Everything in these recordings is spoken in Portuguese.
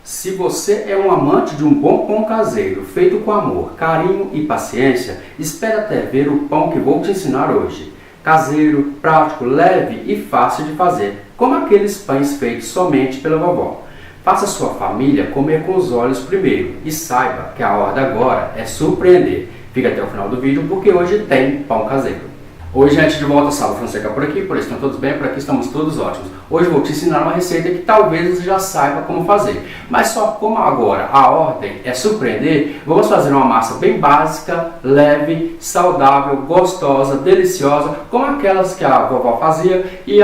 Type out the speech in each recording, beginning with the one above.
Se você é um amante de um bom pão caseiro, feito com amor, carinho e paciência, espere até ver o pão que vou te ensinar hoje. Caseiro, prático, leve e fácil de fazer, como aqueles pães feitos somente pela vovó. Faça sua família comer com os olhos primeiro e saiba que a ordem agora é surpreender. Fica até o final do vídeo porque hoje tem pão caseiro. Oi gente, de volta, Saulo Fonseca por aqui, por aí estão todos bem, por aqui estamos todos ótimos. Hoje eu vou te ensinar uma receita que talvez você já saiba como fazer, mas só como agora a ordem é surpreender, vamos fazer uma massa bem básica, leve, saudável, gostosa, deliciosa, como aquelas que a vovó fazia, e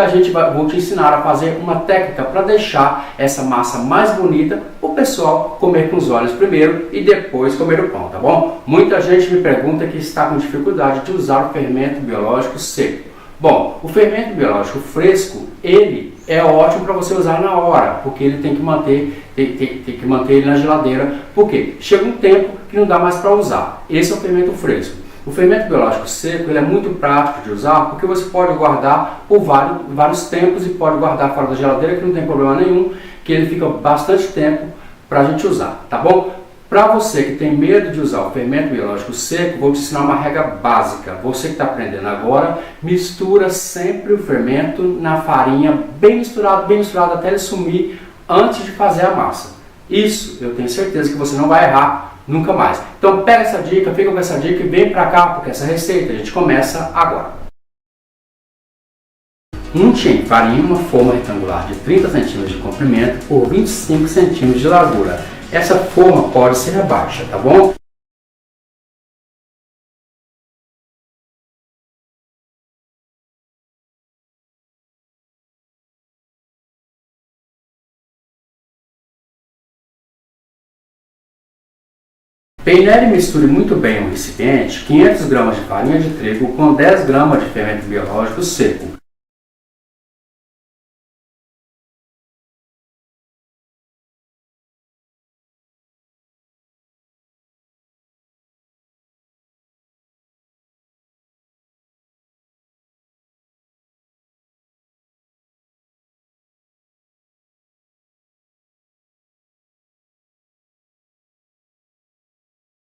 vou te ensinar a fazer uma técnica para deixar essa massa mais bonita, o pessoal comer com os olhos primeiro e depois comer o pão, tá bom? Muita gente me pergunta que está com dificuldade de usar o fermento biológico seco. Bom, o fermento biológico fresco, ele é ótimo para você usar na hora, porque ele tem que manter ele na geladeira, porque chega um tempo que não dá mais para usar. Esse é o fermento fresco. O fermento biológico seco, ele é muito prático de usar, porque você pode guardar por vários tempos e pode guardar fora da geladeira, que não tem problema nenhum, que ele fica bastante tempo para a gente usar, tá bom? Para você que tem medo de usar o fermento biológico seco, vou te ensinar uma regra básica. Você que está aprendendo agora, mistura sempre o fermento na farinha, bem misturado até ele sumir antes de fazer a massa. Isso eu tenho certeza que você não vai errar nunca mais. Então pega essa dica, fica com essa dica e vem para cá, porque essa receita a gente começa agora. Unte em farinha uma forma retangular de 30 cm de comprimento por 25 cm de largura. Essa forma pode ser baixa, tá bom? Peneire e misture muito bem o recipiente 500 gramas de farinha de trigo com 10 gramas de fermento biológico seco.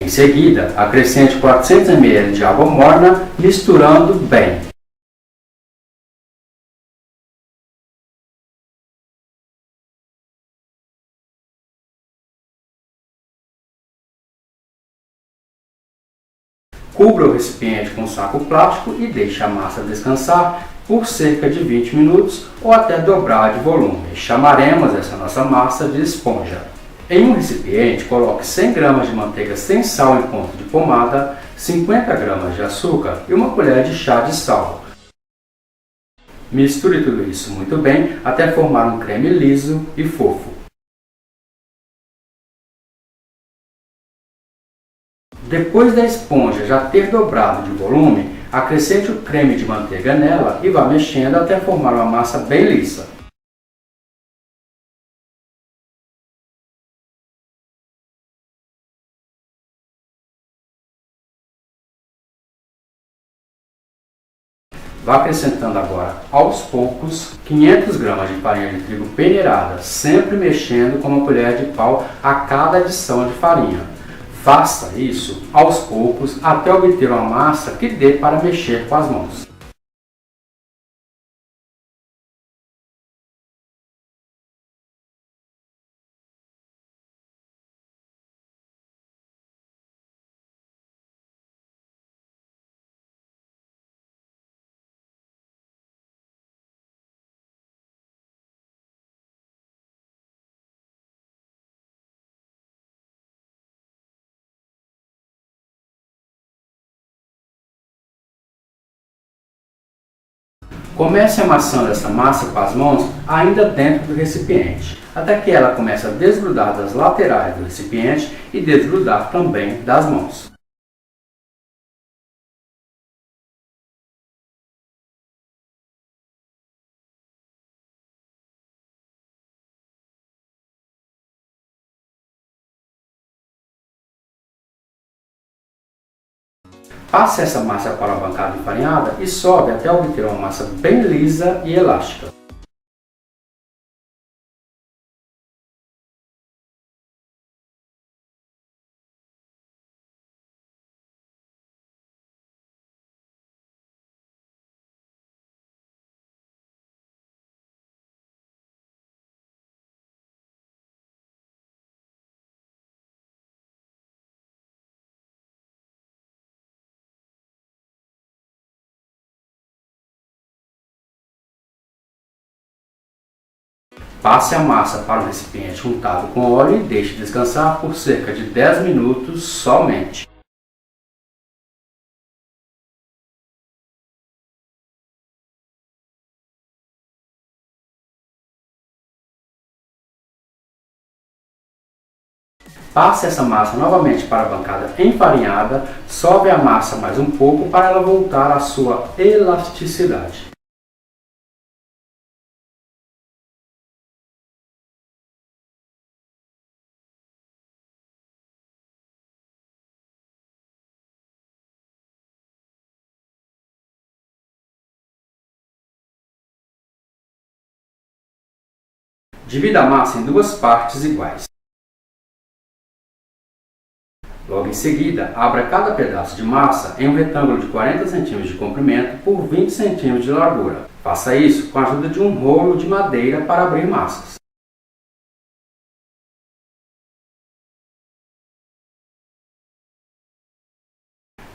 Em seguida, acrescente 400 ml de água morna, misturando bem. Cubra o recipiente com um saco plástico e deixe a massa descansar por cerca de 20 minutos ou até dobrar de volume. Chamaremos essa nossa massa de esponja. Em um recipiente, coloque 100 gramas de manteiga sem sal em ponto de pomada, 50 gramas de açúcar e uma colher de chá de sal. Misture tudo isso muito bem até formar um creme liso e fofo. Depois da esponja já ter dobrado de volume, acrescente o creme de manteiga nela e vá mexendo até formar uma massa bem lisa. Vá acrescentando agora, aos poucos, 500 gramas de farinha de trigo peneirada, sempre mexendo com uma colher de pau a cada adição de farinha. Faça isso aos poucos até obter uma massa que dê para mexer com as mãos. Comece amassando essa massa com as mãos ainda dentro do recipiente, até que ela comece a desgrudar das laterais do recipiente e desgrudar também das mãos. Passe essa massa para a bancada enfarinhada e sobe até obter uma massa bem lisa e elástica. Passe a massa para o recipiente untado com óleo e deixe descansar por cerca de 10 minutos somente. Passe essa massa novamente para a bancada enfarinhada, sobe a massa mais um pouco para ela voltar à sua elasticidade. Divida a massa em duas partes iguais. Logo em seguida, abra cada pedaço de massa em um retângulo de 40 cm de comprimento por 20 cm de largura. Faça isso com a ajuda de um rolo de madeira para abrir massas.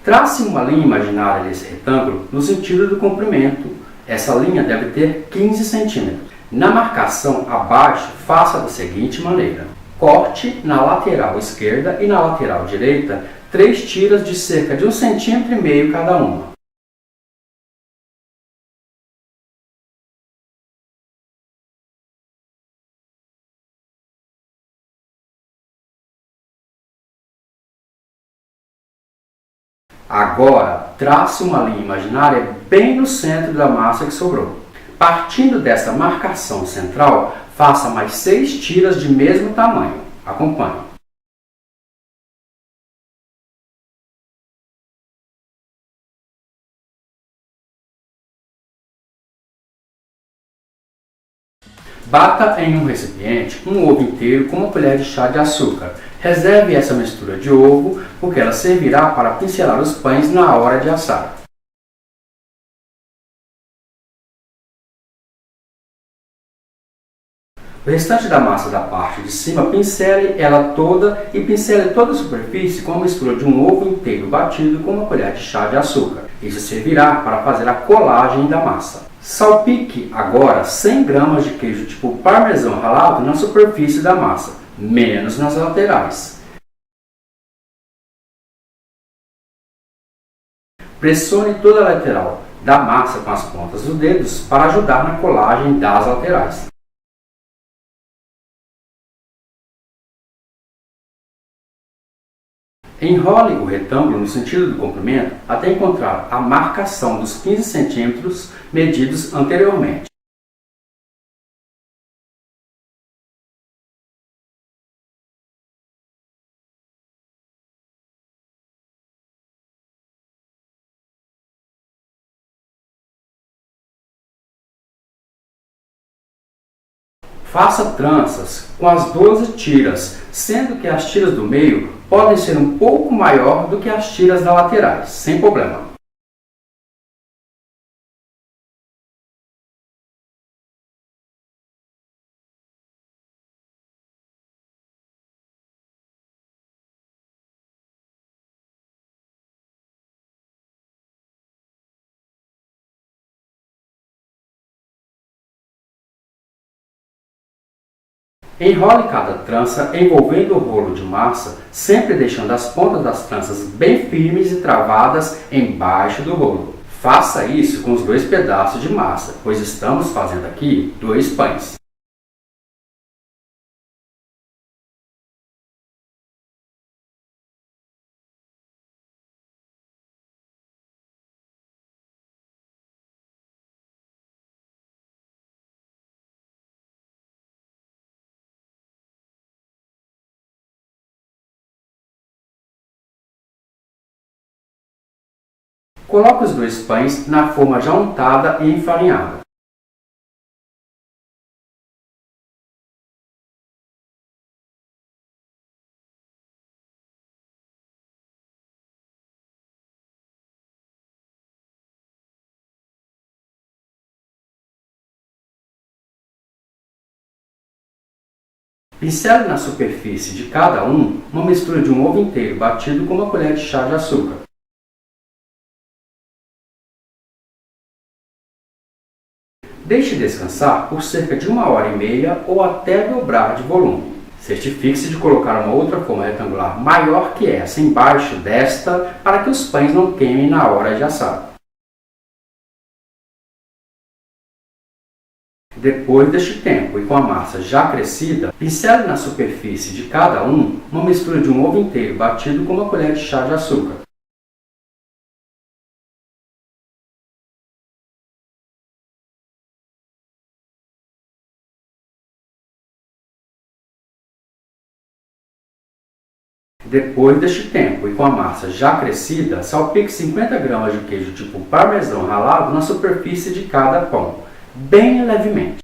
Trace uma linha imaginária desse retângulo no sentido do comprimento. Essa linha deve ter 15 cm. Na marcação abaixo, faça da seguinte maneira. Corte na lateral esquerda e na lateral direita 3 tiras de cerca de 1,5 cm cada uma. Agora, trace uma linha imaginária bem no centro da massa que sobrou. Partindo dessa marcação central, faça mais 6 tiras de mesmo tamanho. Acompanhe. Bata em um recipiente um ovo inteiro com uma colher de chá de açúcar. Reserve essa mistura de ovo, porque ela servirá para pincelar os pães na hora de assar. O restante da massa da parte de cima, pincele ela toda e pincele toda a superfície com a mistura de um ovo inteiro batido com uma colher de chá de açúcar. Isso servirá para fazer a colagem da massa. Salpique agora 100 gramas de queijo tipo parmesão ralado na superfície da massa, menos nas laterais. Pressione toda a lateral da massa com as pontas dos dedos para ajudar na colagem das laterais. Enrole o retângulo no sentido do comprimento até encontrar a marcação dos 15 cm medidos anteriormente. Faça tranças com as 12 tiras, sendo que as tiras do meio podem ser um pouco maior do que as tiras das laterais, sem problema. Enrole cada trança envolvendo o rolo de massa, sempre deixando as pontas das tranças bem firmes e travadas embaixo do rolo. Faça isso com os 2 pedaços de massa, pois estamos fazendo aqui 2 pães. Coloque os 2 pães na forma já untada e enfarinhada. Pincele na superfície de cada um uma mistura de um ovo inteiro batido com uma colher de chá de açúcar. Deixe descansar por cerca de 1h30 ou até dobrar de volume. Certifique-se de colocar uma outra forma retangular maior que essa embaixo desta para que os pães não queimem na hora de assar. Depois deste tempo e com a massa já crescida, pincele na superfície de cada um uma mistura de um ovo inteiro batido com uma colher de chá de açúcar. Depois deste tempo e com a massa já crescida, salpique 50 gramas de queijo tipo parmesão ralado na superfície de cada pão, bem levemente.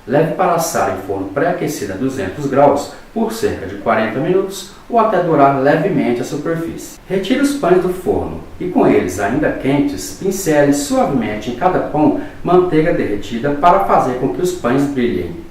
Leve para assar em forno pré-aquecido a 200 graus por cerca de 40 minutos ou até dourar levemente a superfície. Retire os pães do forno e, com eles ainda quentes, pincele suavemente em cada pão manteiga derretida para fazer com que os pães brilhem.